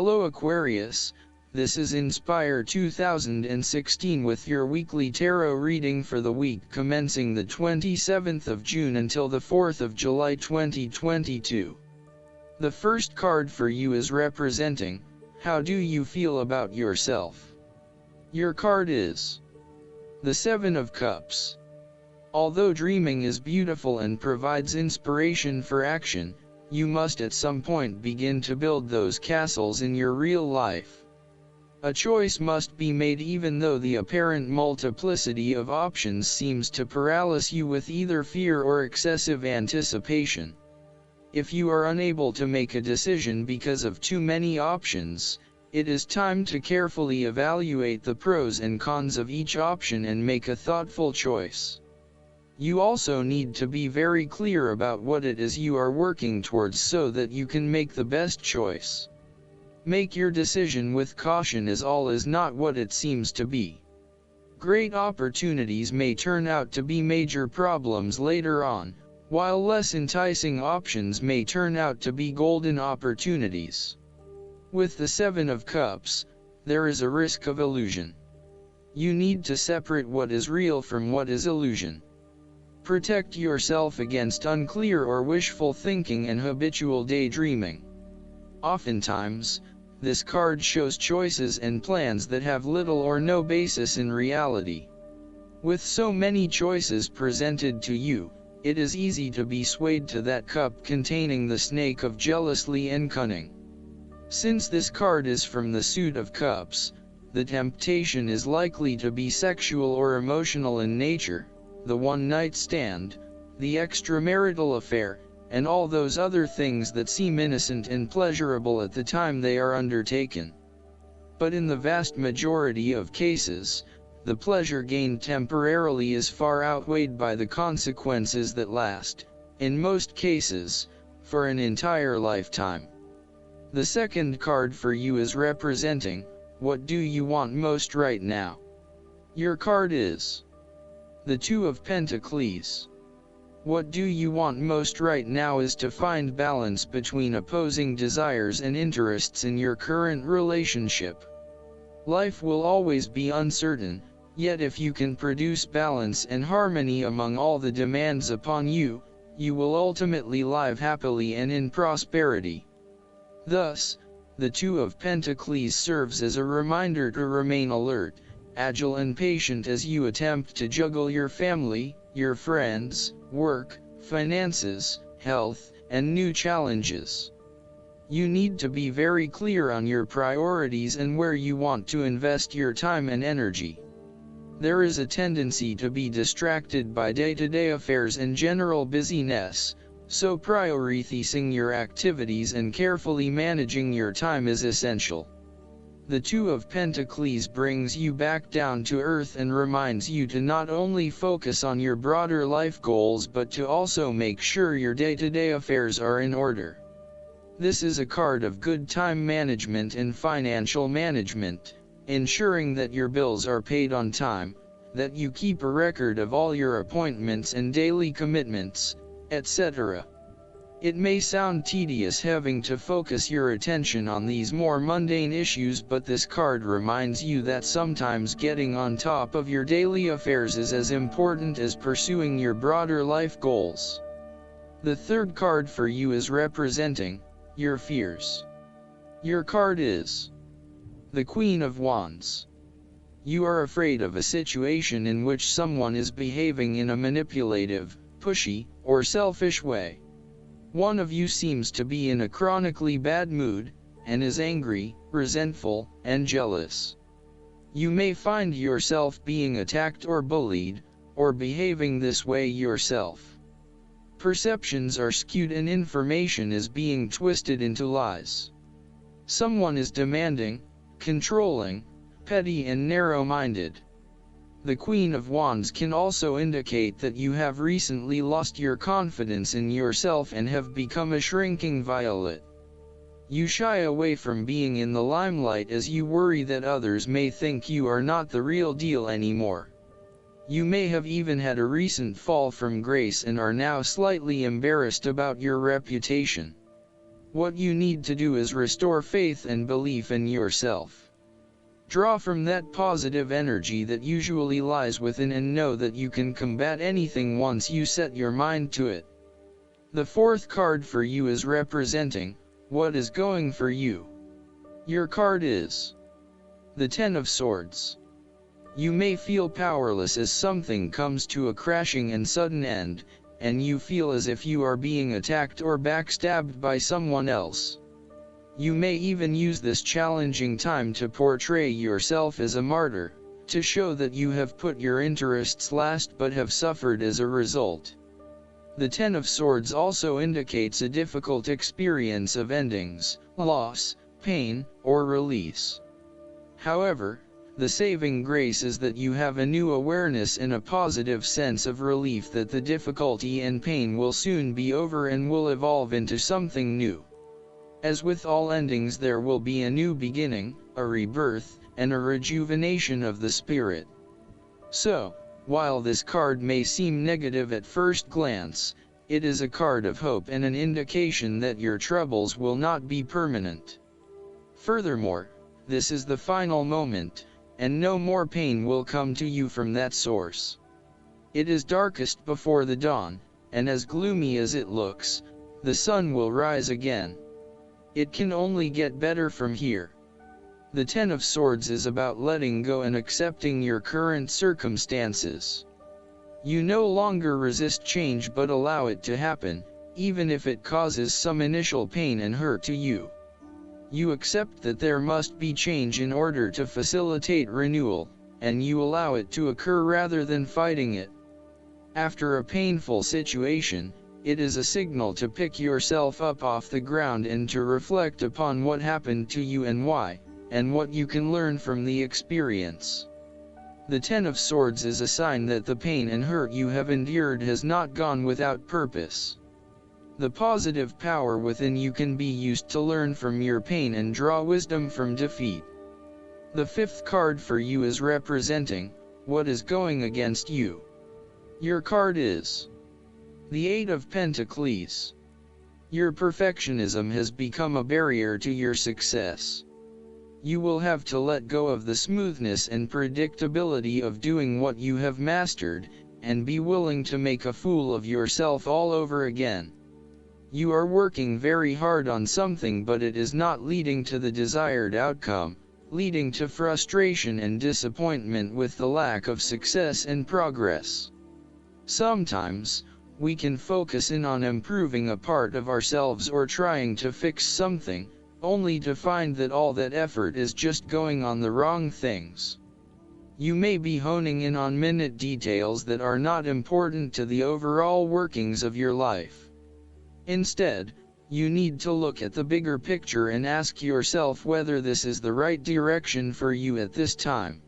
Hello Aquarius, this is Inspire 2016 with your weekly tarot reading for the week commencing the 27th of June until the 4th of July 2022. The first card for you is representing, how do you feel about yourself? Your card is the Seven of Cups. Although dreaming is beautiful and provides inspiration for action, you must at some point begin to build those castles in your real life. A choice must be made even though the apparent multiplicity of options seems to paralyze you with either fear or excessive anticipation. If you are unable to make a decision because of too many options, it is time to carefully evaluate the pros and cons of each option and make a thoughtful choice. You also need to be very clear about what it is you are working towards so that you can make the best choice. Make your decision with caution, as all is not what it seems to be. Great opportunities may turn out to be major problems later on, while less enticing options may turn out to be golden opportunities. With the Seven of Cups, there is a risk of illusion. You need to separate what is real from what is illusion. Protect yourself against unclear or wishful thinking and habitual daydreaming. Oftentimes, this card shows choices and plans that have little or no basis in reality. With so many choices presented to you, it is easy to be swayed to that cup containing the snake of jealousy and cunning. Since this card is from the suit of cups, the temptation is likely to be sexual or emotional in nature, the one-night stand, the extramarital affair, and all those other things that seem innocent and pleasurable at the time they are undertaken. But in the vast majority of cases, the pleasure gained temporarily is far outweighed by the consequences that last, in most cases, for an entire lifetime. The second card for you is representing, what do you want most right now? Your card is the Two of Pentacles. What do you want most right now is to find balance between opposing desires and interests in your current relationship. Life will always be uncertain, yet if you can produce balance and harmony among all the demands upon you, you will ultimately live happily and in prosperity. Thus, the Two of Pentacles serves as a reminder to remain alert, agile and patient as you attempt to juggle your family, your friends, work, finances, health, and new challenges. You need to be very clear on your priorities and where you want to invest your time and energy. There is a tendency to be distracted by day-to-day affairs and general busyness, so prioritizing your activities and carefully managing your time is essential. The Two of Pentacles brings you back down to earth and reminds you to not only focus on your broader life goals but to also make sure your day-to-day affairs are in order. This is a card of good time management and financial management, ensuring that your bills are paid on time, that you keep a record of all your appointments and daily commitments, etc. It may sound tedious having to focus your attention on these more mundane issues, but this card reminds you that sometimes getting on top of your daily affairs is as important as pursuing your broader life goals. The third card for you is representing your fears. Your card is the Queen of Wands. You are afraid of a situation in which someone is behaving in a manipulative, pushy, or selfish way. One of you seems to be in a chronically bad mood, and is angry, resentful, and jealous. You may find yourself being attacked or bullied, or behaving this way yourself. Perceptions are skewed and information is being twisted into lies. Someone is demanding, controlling, petty and narrow-minded. The Queen of Wands can also indicate that you have recently lost your confidence in yourself and have become a shrinking violet. You shy away from being in the limelight as you worry that others may think you are not the real deal anymore. You may have even had a recent fall from grace and are now slightly embarrassed about your reputation. What you need to do is restore faith and belief in yourself. Draw from that positive energy that usually lies within and know that you can combat anything once you set your mind to it. The fourth card for you is representing what is going for you. Your card is the Ten of Swords. You may feel powerless as something comes to a crashing and sudden end, and you feel as if you are being attacked or backstabbed by someone else. You may even use this challenging time to portray yourself as a martyr, to show that you have put your interests last but have suffered as a result. The Ten of Swords also indicates a difficult experience of endings, loss, pain, or release. However, the saving grace is that you have a new awareness and a positive sense of relief that the difficulty and pain will soon be over and will evolve into something new. As with all endings, there will be a new beginning, a rebirth, and a rejuvenation of the spirit. So, while this card may seem negative at first glance, it is a card of hope and an indication that your troubles will not be permanent. Furthermore, this is the final moment, and no more pain will come to you from that source. It is darkest before the dawn, and as gloomy as it looks, the sun will rise again. It can only get better from here. The Ten of Swords is about letting go and accepting your current circumstances. You no longer resist change but allow it to happen, even if it causes some initial pain and hurt to you. You accept that there must be change in order to facilitate renewal, and you allow it to occur rather than fighting it. After a painful situation, it is a signal to pick yourself up off the ground and to reflect upon what happened to you and why, and what you can learn from the experience. The Ten of Swords is a sign that the pain and hurt you have endured has not gone without purpose. The positive power within you can be used to learn from your pain and draw wisdom from defeat. The fifth card for you is representing what is going against you. Your card is the Eight of Pentacles. Your perfectionism has become a barrier to your success. You will have to let go of the smoothness and predictability of doing what you have mastered, and be willing to make a fool of yourself all over again. You are working very hard on something but it is not leading to the desired outcome, leading to frustration and disappointment with the lack of success and progress. Sometimes, we can focus in on improving a part of ourselves or trying to fix something, only to find that all that effort is just going on the wrong things. You may be honing in on minute details that are not important to the overall workings of your life. Instead, you need to look at the bigger picture and ask yourself whether this is the right direction for you at this time.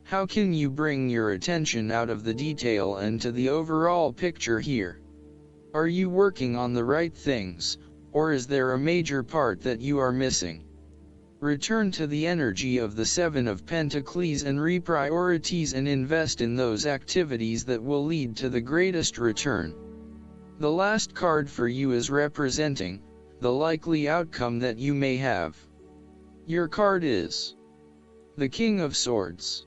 How can you bring your attention out of the detail and to the overall picture here? Are you working on the right things, or is there a major part that you are missing? Return to the energy of the Seven of Pentacles and reprioritize and invest in those activities that will lead to the greatest return. The last card for you is representing the likely outcome that you may have. Your card is the King of Swords.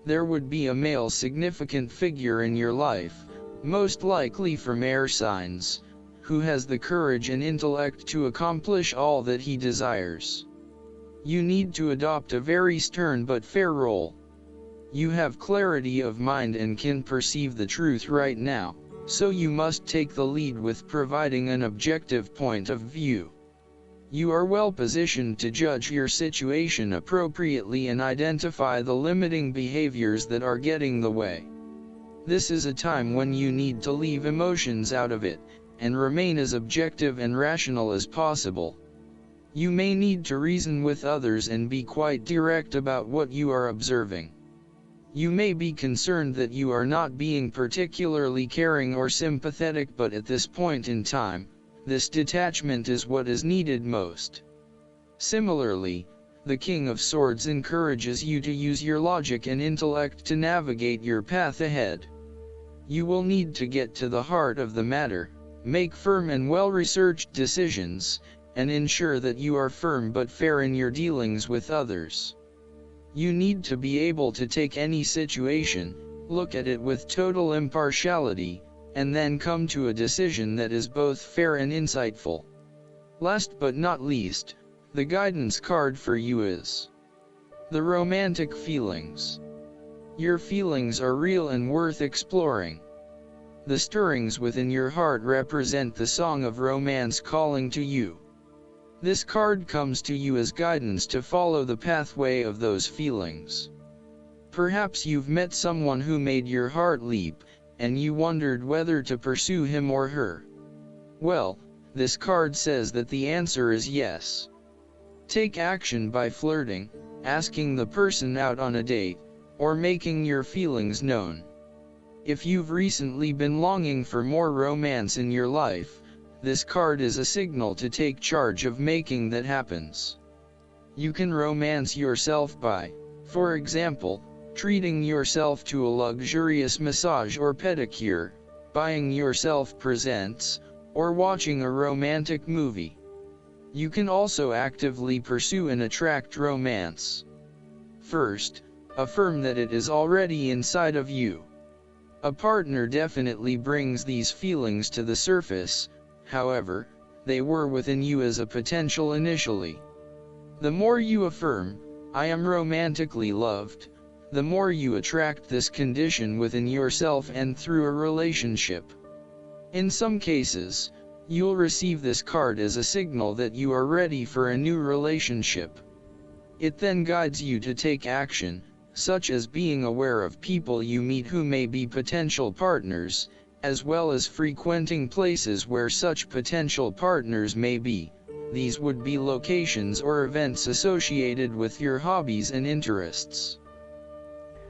There would be a male significant figure in your life, most likely from air signs, who has the courage and intellect to accomplish all that he desires. You need to adopt a very stern but fair role. You have clarity of mind and can perceive the truth right now, so you must take the lead with providing an objective point of view. You are well positioned to judge your situation appropriately and identify the limiting behaviors that are getting the way. This is a time when you need to leave emotions out of it, and remain as objective and rational as possible. You may need to reason with others and be quite direct about what you are observing. You may be concerned that you are not being particularly caring or sympathetic, but at this point in time, this detachment is what is needed most. Similarly, the King of Swords encourages you to use your logic and intellect to navigate your path ahead. You will need to get to the heart of the matter, make firm and well-researched decisions, and ensure that you are firm but fair in your dealings with others. You need to be able to take any situation, look at it with total impartiality, and then come to a decision that is both fair and insightful. Last but not least, the guidance card for you is the romantic feelings. Your feelings are real and worth exploring. The stirrings within your heart represent the song of romance calling to you. This card comes to you as guidance to follow the pathway of those feelings. Perhaps you've met someone who made your heart leap, and you wondered whether to pursue him or her. Well, this card says that the answer is yes. Take action by flirting, asking the person out on a date, or making your feelings known. If you've recently been longing for more romance in your life, this card is a signal to take charge of making that happens. You can romance yourself by, for example, treating yourself to a luxurious massage or pedicure, buying yourself presents, or watching a romantic movie. You can also actively pursue and attract romance. First, affirm that it is already inside of you. A partner definitely brings these feelings to the surface, however, they were within you as a potential initially. The more you affirm, "I am romantically loved," the more you attract this condition within yourself and through a relationship. In some cases, you'll receive this card as a signal that you are ready for a new relationship. It then guides you to take action, such as being aware of people you meet who may be potential partners, as well as frequenting places where such potential partners may be. These would be locations or events associated with your hobbies and interests.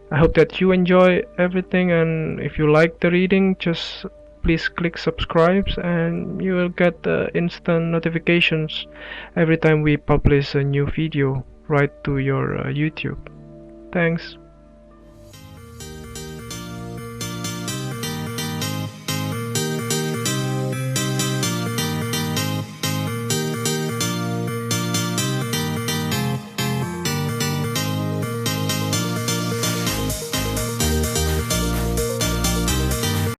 I hope that you enjoy everything, and if you like the reading, just please click subscribe and you will get instant notifications every time we publish a new video right to your YouTube. Thanks.